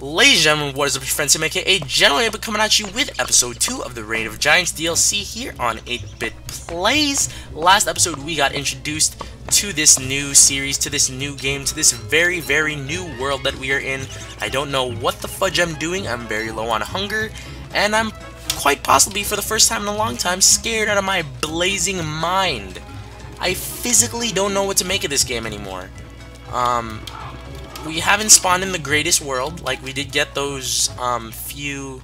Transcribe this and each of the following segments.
Ladies and gentlemen, what is up, your friends? I'm aka Generally Able coming at you with episode 2 of the Reign of Giants DLC here on 8-bit Plays. Last episode we got introduced to this new series, to this new game, to this very, very new world that we are in. I don't know what the fudge I'm doing. I'm very low on hunger, and I'm quite possibly, for the first time in a long time, scared out of my blazing mind. I physically don't know what to make of this game anymore. We haven't spawned in the greatest world. Like, we did get those few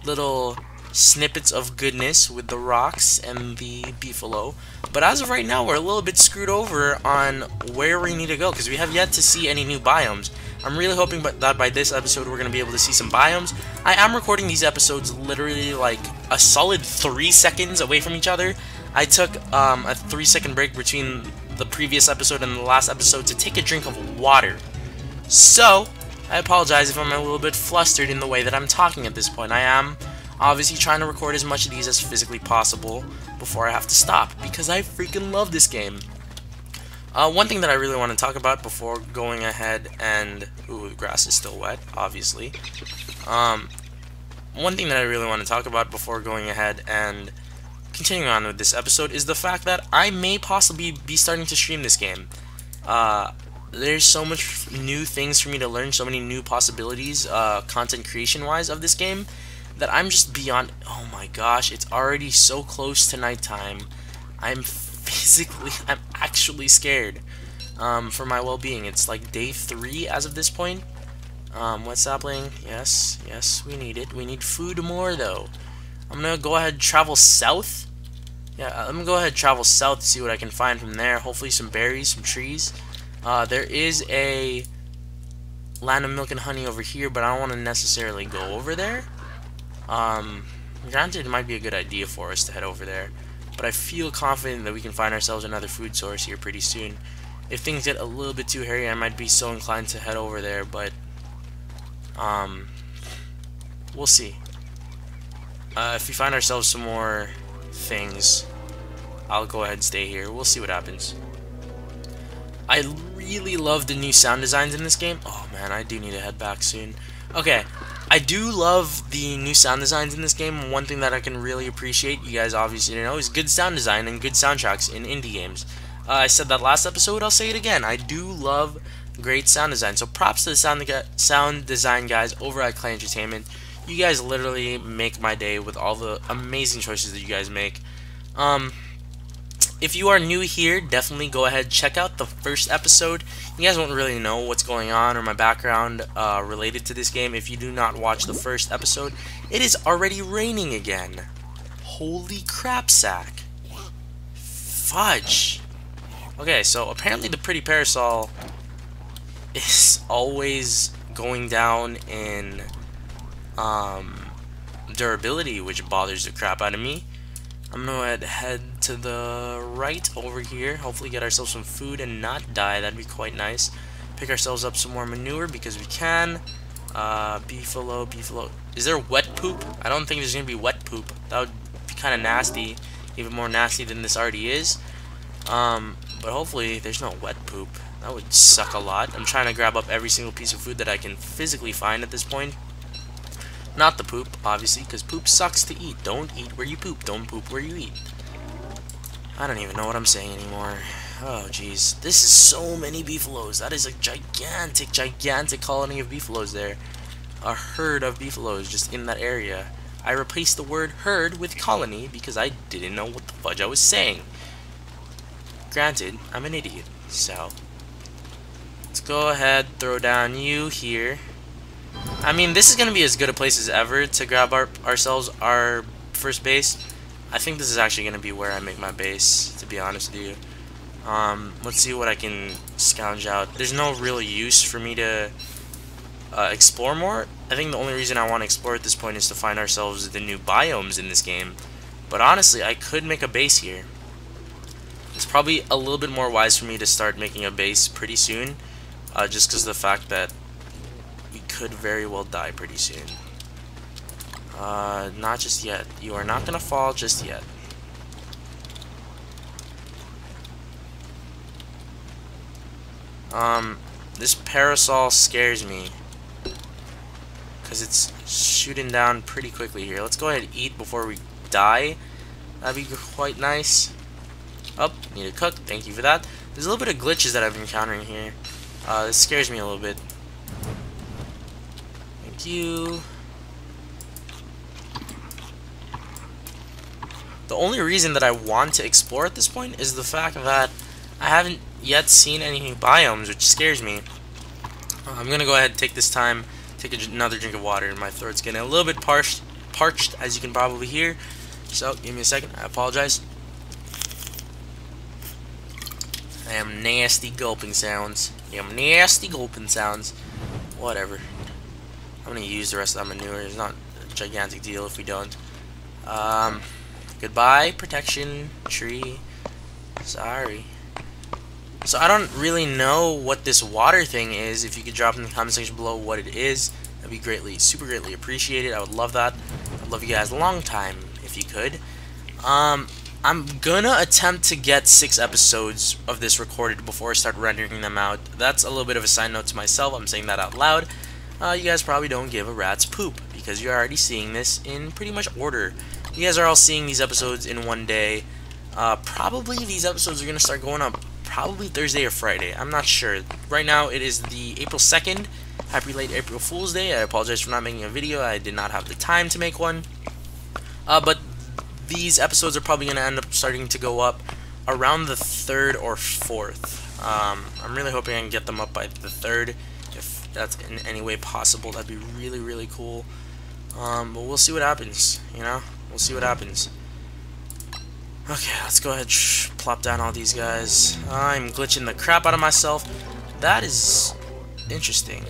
little snippets of goodness with the rocks and the beefalo, but as of right now we're a little bit screwed over on where we need to go because we have yet to see any new biomes. I'm really hoping that by this episode we're going to be able to see some biomes. I am recording these episodes literally like a solid 3 seconds away from each other. I took a 3-second break between the previous episode and the last episode to take a drink of water. So, I apologize if I'm a little bit flustered in the way that I'm talking at this point. I am obviously trying to record as much of these as physically possible before I have to stop, because I freaking love this game. One thing that I really want to talk about before going ahead and... Ooh, the grass is still wet, obviously. One thing that I really want to talk about before going ahead and continuing on with this episode is the fact that I may possibly be starting to stream this game. There's so much new things for me to learn, so many new possibilities, content creation-wise, of this game, that I'm just beyond... Oh my gosh, it's already so close to nighttime. I'm actually scared for my well-being. It's like day 3 as of this point. What's happening? Yes, we need it. We need food more, though. I'm gonna go ahead and travel south. Yeah, I'm gonna go ahead and travel south to see what I can find from there. Hopefully some berries, some trees. There is a land of milk and honey over here, but I don't want to necessarily go over there. Granted, it might be a good idea for us to head over there, but I feel confident that we can find ourselves another food source here pretty soon. If things get a little bit too hairy, I might be so inclined to head over there, but we'll see. If we find ourselves some more things, I'll go ahead and stay here. We'll see what happens. I really love the new sound designs in this game. Oh man, I do need to head back soon. Okay, I do love the new sound designs in this game. One thing that I can really appreciate, you guys obviously know, is good sound design and good soundtracks in indie games. I said that last episode, I'll say it again. I do love great sound design. So props to the sound design guys over at Klei Entertainment. You guys literally make my day with all the amazing choices that you guys make. If you are new here, definitely go ahead and check out the first episode. You guys won't really know what's going on or my background related to this game if you do not watch the first episode. It is already raining again. Holy crap sack. Fudge. Okay, so apparently the pretty parasol is always going down in durability, which bothers the crap out of me. I'm gonna head to the right over here, hopefully get ourselves some food and not die. That'd be quite nice. Pick ourselves up some more manure because we can. Beefalo. Is there wet poop? I don't think there's gonna be wet poop. That would be kind of nasty, even more nasty than this already is. But hopefully there's no wet poop. That would suck a lot. I'm trying to grab up every single piece of food that I can physically find at this point. Not the poop, obviously, because poop sucks to eat. Don't eat where you poop. Don't poop where you eat. I don't even know what I'm saying anymore. Oh, jeez. This is so many beefalos. That is a gigantic colony of beefalos there. A herd of beefalos just in that area. I replaced the word herd with colony because I didn't know what the fudge I was saying. Granted, I'm an idiot, so let's go ahead, throw down you here. I mean, this is going to be as good a place as ever to grab ourselves our first base. I think this is actually going to be where I make my base, to be honest with you. Let's see what I can scrounge out. There's no real use for me to explore more. I think the only reason I want to explore at this point is to find ourselves the new biomes in this game. But honestly, I could make a base here. It's probably a little bit more wise for me to start making a base pretty soon, just because of the fact that we could very well die pretty soon. Not just yet. You are not gonna fall just yet. This parasol scares me. because it's shooting down pretty quickly here. Let's go ahead and eat before we die. That'd be quite nice. Oh, need to cook. Thank you for that. There's a little bit of glitches that I've been encountering here. This scares me a little bit. Thank you. The only reason that I want to explore at this point is the fact that I haven't yet seen any biomes, which scares me. I'm gonna go ahead and take this time, take another drink of water. My throat's getting a little bit parched, as you can probably hear. So, give me a second. I apologize. I am nasty gulping sounds. Whatever. I'm gonna use the rest of that manure. It's not a gigantic deal if we don't. Goodbye, protection tree. Sorry. So I don't really know what this water thing is. If you could drop in the comment section below what it is, that'd be super greatly appreciated. I would love that. I'd love you guys a long time if you could. I'm gonna attempt to get 6 episodes of this recorded before I start rendering them out. That's a little bit of a side note to myself. I'm saying that out loud. You guys probably don't give a rat's poop because you're already seeing this in pretty much order. You guys are all seeing these episodes in one day. Probably these episodes are gonna start going up probably Thursday or Friday. I'm not sure. Right now it is the April 2nd. Happy late April Fool's Day. I apologize for not making a video. I did not have the time to make one. But these episodes are probably gonna end up starting to go up around the 3rd or 4th. I'm really hoping I can get them up by the 3rd. If that's in any way possible, that'd be really cool. But we'll see what happens, you know? We'll see what happens. Okay, let's go ahead and plop down all these guys. I'm glitching the crap out of myself. That is interesting.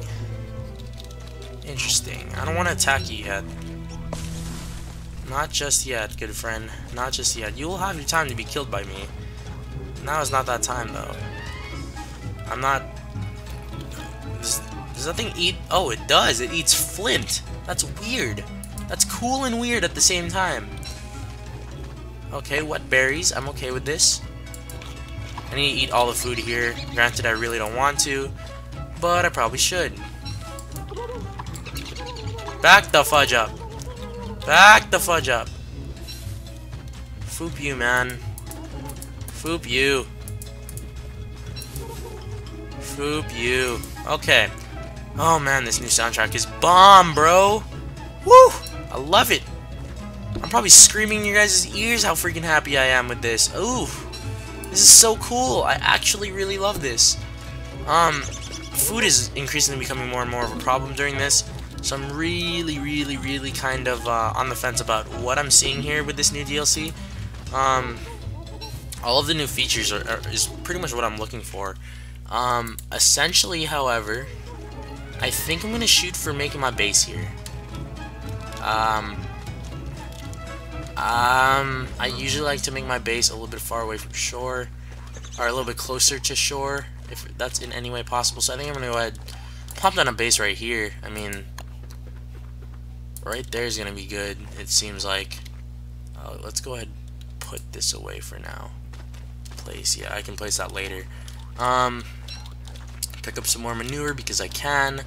Interesting. I don't want to attack you yet. Not just yet, good friend. Not just yet. You will have your time to be killed by me. Now is not that time, though. I'm not... Does that thing eat... Oh, it does. It eats flint. That's weird. That's cool and weird at the same time. Okay, wet berries. I'm okay with this. I need to eat all the food here. Granted, I really don't want to, but I probably should. Back the fudge up. Back the fudge up. Foop you, man. Foop you. Foop you. Okay. Oh man, this new soundtrack is bomb, bro. Woo! I love it. I'm probably screaming in your guys' ears how freaking happy I am with this. Ooh. This is so cool. I actually really love this. Food is increasingly becoming more and more of a problem during this. So I'm really kind of on the fence about what I'm seeing here with this new DLC. All of the new features is pretty much what I'm looking for. Essentially, however, I think I'm gonna shoot for making my base here. I usually like to make my base a little bit far away from shore, or a little bit closer to shore, if that's in any way possible. So I think I'm gonna go ahead and pop down a base right here. I mean, right there is gonna be good, it seems like. Let's go ahead and put this away for now. Place, yeah, I can place that later. Pick up some more manure because I can.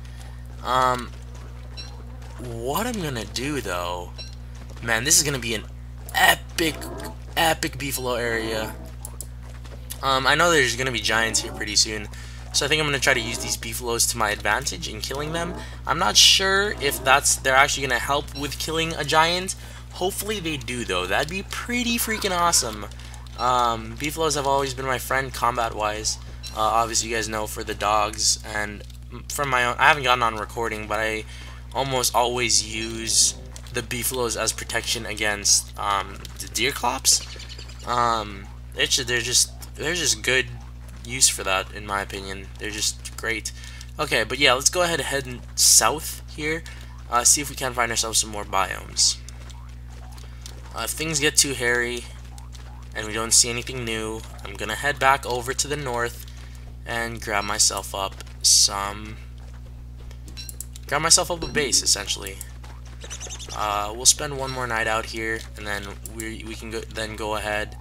What I'm gonna do though, man, this is gonna be an epic beefalo area. I know there's gonna be giants here pretty soon, so I think I'm gonna try to use these beefalos to my advantage in killing them. I'm not sure if they're actually gonna help with killing a giant. Hopefully they do though. That'd be pretty freaking awesome. Beefalos have always been my friend combat wise. Obviously you guys know, for the dogs, and from my own, I haven't gotten on recording, but I almost always use the beefalos as protection against the deer clops. They're just good use for that, in my opinion. They're just great. Okay, but yeah, let's go ahead and head south here. See if we can find ourselves some more biomes. If things get too hairy and we don't see anything new, I'm gonna head back over to the north and grab myself up a base, essentially. We'll spend one more night out here, and then we can go ahead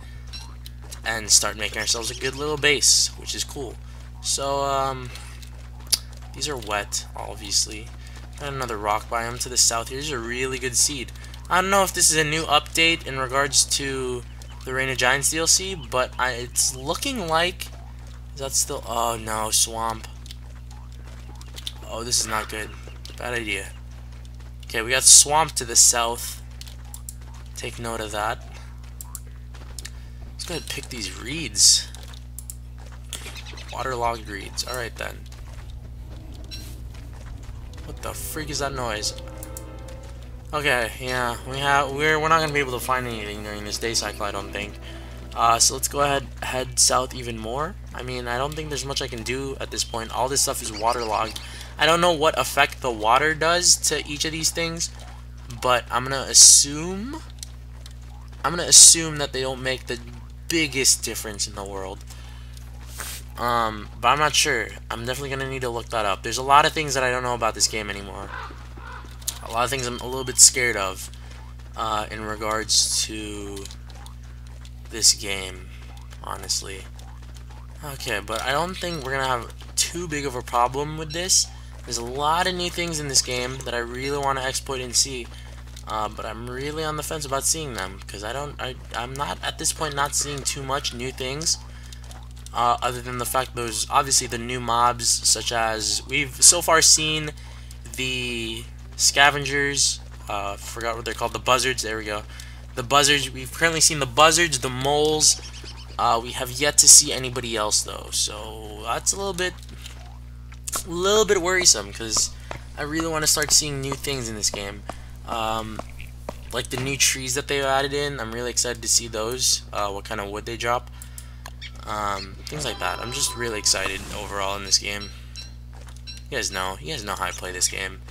and start making ourselves a good little base, which is cool. So these are wet, obviously. Got another rock biome to the south here. This is a really good seed. I don't know if this is a new update in regards to the Reign of Giants DLC, but it's looking like... Is that still... Oh no, swamp. Oh, this is not good. Bad idea. Okay, we got swamp to the south. Take note of that. Let's go ahead and pick these reeds. Waterlogged reeds. Alright then. What the freak is that noise? Okay, yeah, we're not gonna be able to find anything during this day cycle, I don't think. So let's go ahead, head south even more. I mean, I don't think there's much I can do at this point. All this stuff is waterlogged. I don't know what effect the water does to each of these things, but I'm gonna assume that they don't make the biggest difference in the world. But I'm not sure. I'm definitely gonna need to look that up. There's a lot of things that I don't know about this game anymore. A lot of things I'm a little bit scared of in regards to this game, honestly. Okay, but I don't think we're gonna have too big of a problem with this. There's a lot of new things in this game that I really want to exploit and see, but I'm really on the fence about seeing them because I'm not at this point not seeing too much new things. Other than the fact there's obviously the new mobs, such as we've so far seen the scavengers, forgot what they're called, the buzzards, there we go. The buzzards, we've currently seen the buzzards, the moles. We have yet to see anybody else though, so that's a little bit worrisome because I really want to start seeing new things in this game. Like the new trees that they've added in, I'm really excited to see those, what kind of wood they drop. Things like that. I'm just really excited overall in this game. You guys know how I play this game.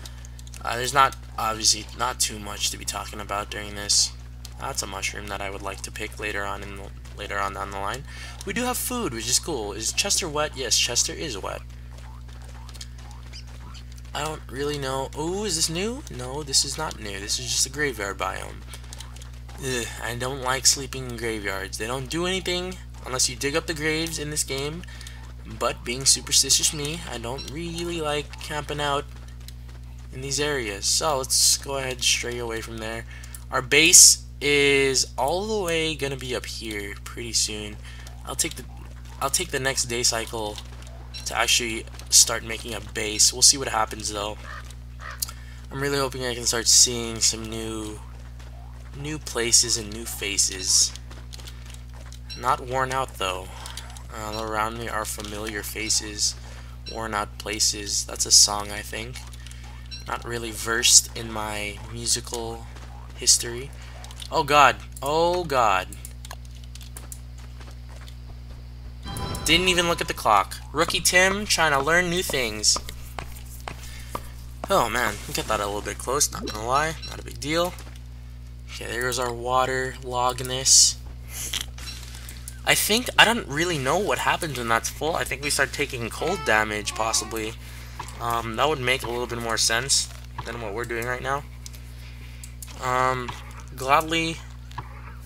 There's obviously not too much to be talking about during this. That's a mushroom that I would like to pick later on down the line. We do have food, which is cool. Is Chester wet? Yes, Chester is wet. I don't really know. Oh, is this new? No, this is not new. This is just a graveyard biome. Ugh, I don't like sleeping in graveyards. They don't do anything unless you dig up the graves in this game. But being superstitious me, I don't really like camping out in these areas. So let's go ahead and stray away from there. Our base is all the way gonna be up here pretty soon. I'll take the next day cycle to actually start making a base. We'll see what happens though. I'm really hoping I can start seeing some new places and new faces. Not worn out though. All around me are familiar faces, worn out places. That's a song, I think. Not really versed in my musical history. Oh god. Oh god. Didn't even look at the clock. Rookie Tim trying to learn new things. Oh man, we got that a little bit close, not gonna lie. Not a big deal. Okay, there goes our water logness. I don't really know what happens when that's full. I think we start taking cold damage, possibly. That would make a little bit more sense than what we're doing right now. I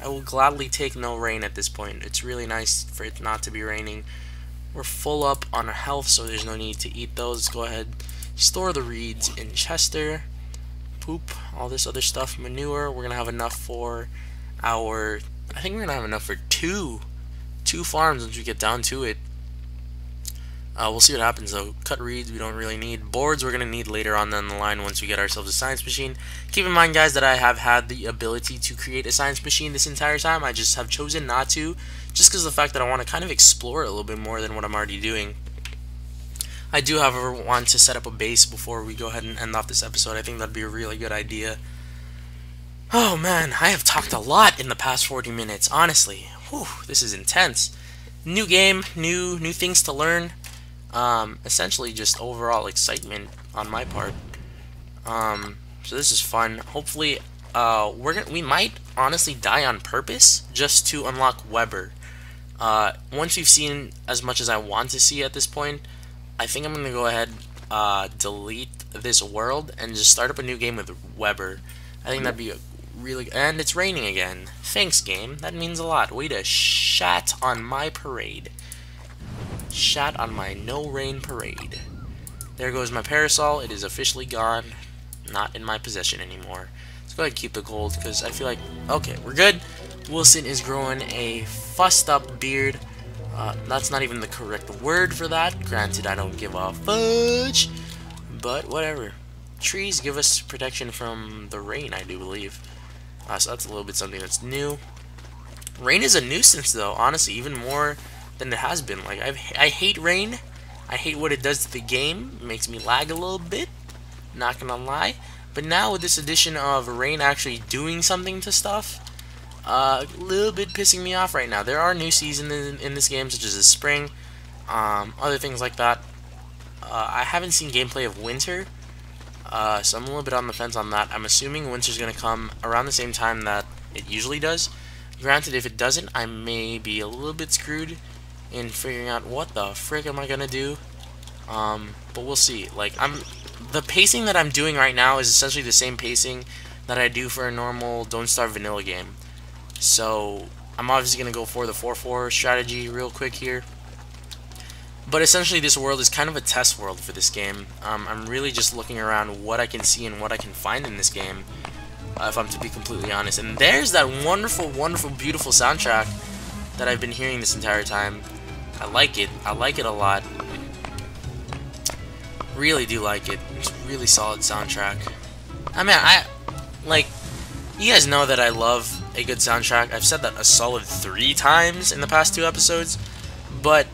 will gladly take no rain at this point. It's really nice for it not to be raining. We're full up on our health, so there's no need to eat those. Go ahead, store the reeds in Chester. Poop, all this other stuff, manure. We're gonna have enough for our... I think we're gonna have enough for two farms once we get down to it. We'll see what happens though. Cut reeds we don't really need. Boards we're going to need later on down the line once we get ourselves a science machine. Keep in mind guys that I have had the ability to create a science machine this entire time. I just have chosen not to, just because of the fact that I want to kind of explore it a little bit more than what I'm already doing. I do however want to set up a base before we go ahead and end off this episode. I think that'd be a really good idea. Oh man, I have talked a lot in the past 40 minutes, honestly. Whew, this is intense. New game, new things to learn. Essentially just overall excitement on my part. So this is fun. Hopefully, we might honestly die on purpose just to unlock Weber. Once we've seen as much as I want to see at this point, I think I'm gonna go ahead, delete this world and just start up a new game with Weber. I think that'd be a really, and it's raining again. Thanks, game. That means a lot. Way to shat on my parade. Shat on my no rain parade. There goes my parasol. It is officially gone. not in my possession anymore. Let's go ahead and keep the gold, because I feel like, okay, we're good. Wilson is growing a fussed up beard. That's not even the correct word for that. Granted, I don't give a fudge, but whatever. Trees give us protection from the rain, I do believe. So that's a little bit something that's new. Rain is a nuisance, though, honestly, even more than it has been. Like, I hate rain. I hate what it does to the game. It makes me lag a little bit, not gonna lie. But now with this addition of rain actually doing something to stuff, a little bit pissing me off right now. There are new seasons in this game, such as the spring, other things like that. I haven't seen gameplay of winter, so I'm a little bit on the fence on that. I'm assuming winter's going to come around the same time that it usually does. Granted, if it doesn't, I may be a little bit screwed in figuring out what the frick am I going to do. But we'll see. Like, the pacing that I'm doing right now is essentially the same pacing that I do for a normal Don't Starve vanilla game. So I'm obviously going to go for the 4-4 strategy real quick here. But essentially this world is kind of a test world for this game. I'm really just looking around what I can see and what I can find in this game, if I'm to be completely honest. And there's that wonderful, wonderful, beautiful soundtrack that I've been hearing this entire time. I like it. I like it a lot. Really do like it. It's a really solid soundtrack. I mean, like, you guys know that I love a good soundtrack. I've said that a solid 3 times in the past 2 episodes, but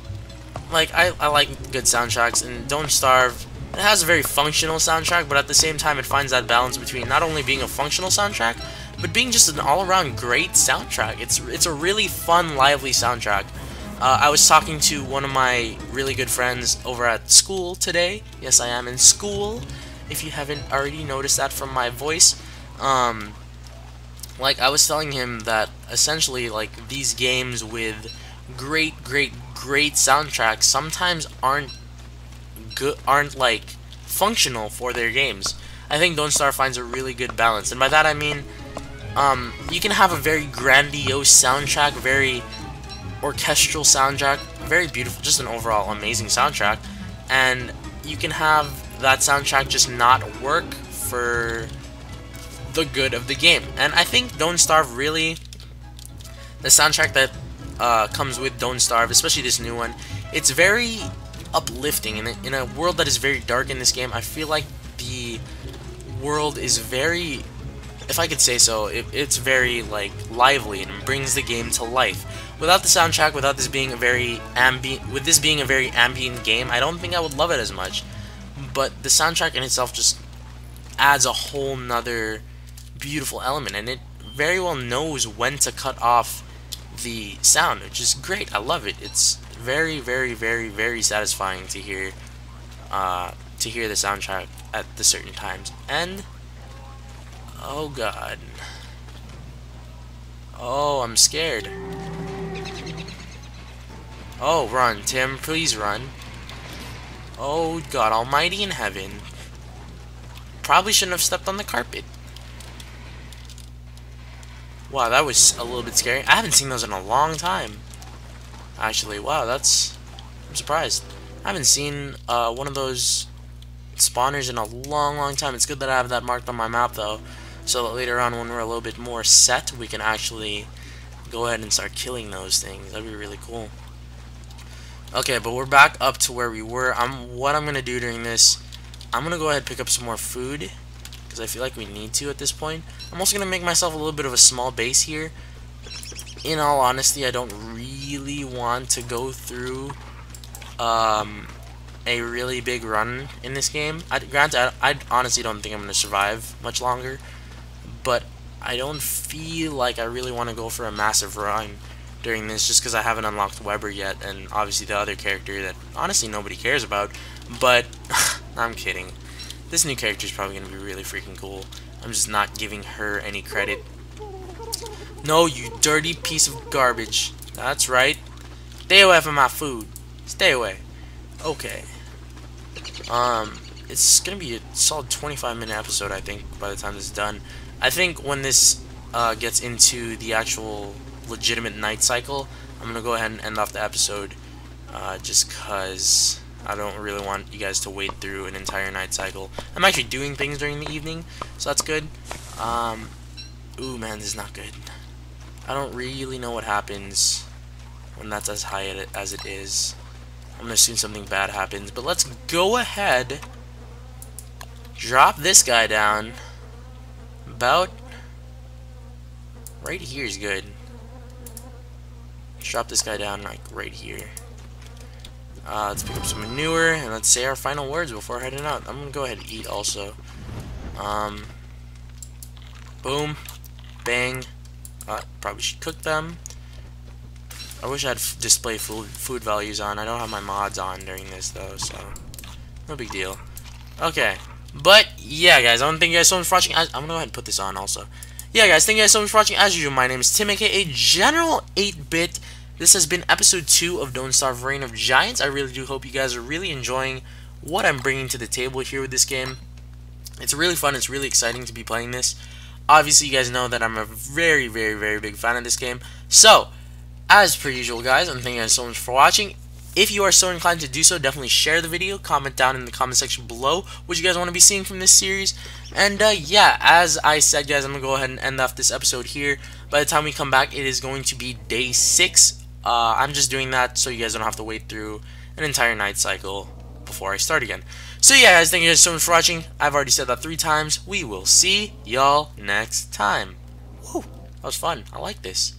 like I like good soundtracks, and Don't Starve, it has a very functional soundtrack, but at the same time it finds that balance between not only being a functional soundtrack, but being just an all-around great soundtrack. It's a really fun, lively soundtrack. I was talking to one of my really good friends over at school today. Yes, I am in school, if you haven't already noticed that from my voice. Like, I was telling him that essentially, like, these games with great soundtracks sometimes aren't like functional for their games. I think Don't Starve finds a really good balance, and by that I mean, you can have a very grandiose soundtrack, very orchestral soundtrack, very beautiful, just an overall amazing soundtrack, and you can have that soundtrack just not work for the good of the game. And I think Don't Starve really, the soundtrack that comes with Don't Starve, especially this new one, it's very uplifting. In a world that is very dark in this game, I feel like the world is very, if I could say so, it's very like lively and brings the game to life. Without the soundtrack, without this being a very ambient game, I don't think I would love it as much. But the soundtrack in itself just adds a whole nother beautiful element, and it very well knows when to cut off the sound, which is great. I love it. It's very satisfying to hear the soundtrack at the certain times. And oh god, oh, I'm scared. Oh, run, Tim, please run. Oh god almighty in heaven. Probably shouldn't have stepped on the carpet. Wow, that was a little bit scary. I haven't seen those in a long time. Actually, wow, I'm surprised. I haven't seen one of those spawners in a long time. It's good that I have that marked on my map, though, so that later on when we're a little bit more set, we can actually go ahead and start killing those things. That'd be really cool. Okay, but we're back up to where we were. What I'm going to do during this, I'm going to go ahead and pick up some more food, because I feel like we need to at this point. I'm also going to make myself a little bit of a small base here. In all honesty, I don't really want to go through a really big run in this game. Granted, I honestly don't think I'm going to survive much longer, but I don't feel like I really want to go for a massive run during this, just because I haven't unlocked Weber yet, and obviously the other character that honestly nobody cares about. But I'm kidding. This new character is probably going to be really freaking cool. I'm just not giving her any credit. No, you dirty piece of garbage. That's right. Stay away from my food. Stay away. Okay. It's going to be a solid 25-minute episode, I think, by the time this is done. I think when this gets into the actual legitimate night cycle, I'm going to go ahead and end off the episode, just because I don't really want you guys to wait through an entire night cycle. I'm actually doing things during the evening, so that's good. Ooh, man, this is not good. I don't really know what happens when that's as high as it is. I'm gonna assume something bad happens, but let's go ahead, drop this guy down. About right here is good. Let's drop this guy down like right here. Let's pick up some manure and let's say our final words before heading out. I'm gonna go ahead and eat also. Boom, bang. Probably should cook them. I wish I had display food values on. I don't have my mods on during this though, so no big deal. Okay, but yeah, guys, I want to thank you guys so much for watching. I'm gonna go ahead and put this on also. Yeah, guys, thank you guys so much for watching. As usual, my name is Tim, aka General 8-bit. This has been episode 2 of Don't Starve Reign of Giants. I really do hope you guys are really enjoying what I'm bringing to the table here with this game. It's really fun. It's really exciting to be playing this. Obviously, you guys know that I'm a very, very, very big fan of this game. So, as per usual, guys, I'm thanking you guys so much for watching. If you are so inclined to do so, definitely share the video. Comment down in the comment section below what you guys want to be seeing from this series. And yeah, as I said, guys, I'm going to go ahead and end off this episode here. By the time we come back, it is going to be day 6. I'm just doing that so you guys don't have to wait through an entire night cycle before I start again. So yeah, guys, thank you guys so much for watching. I've already said that 3 times. We will see y'all next time. Woo, that was fun. I like this.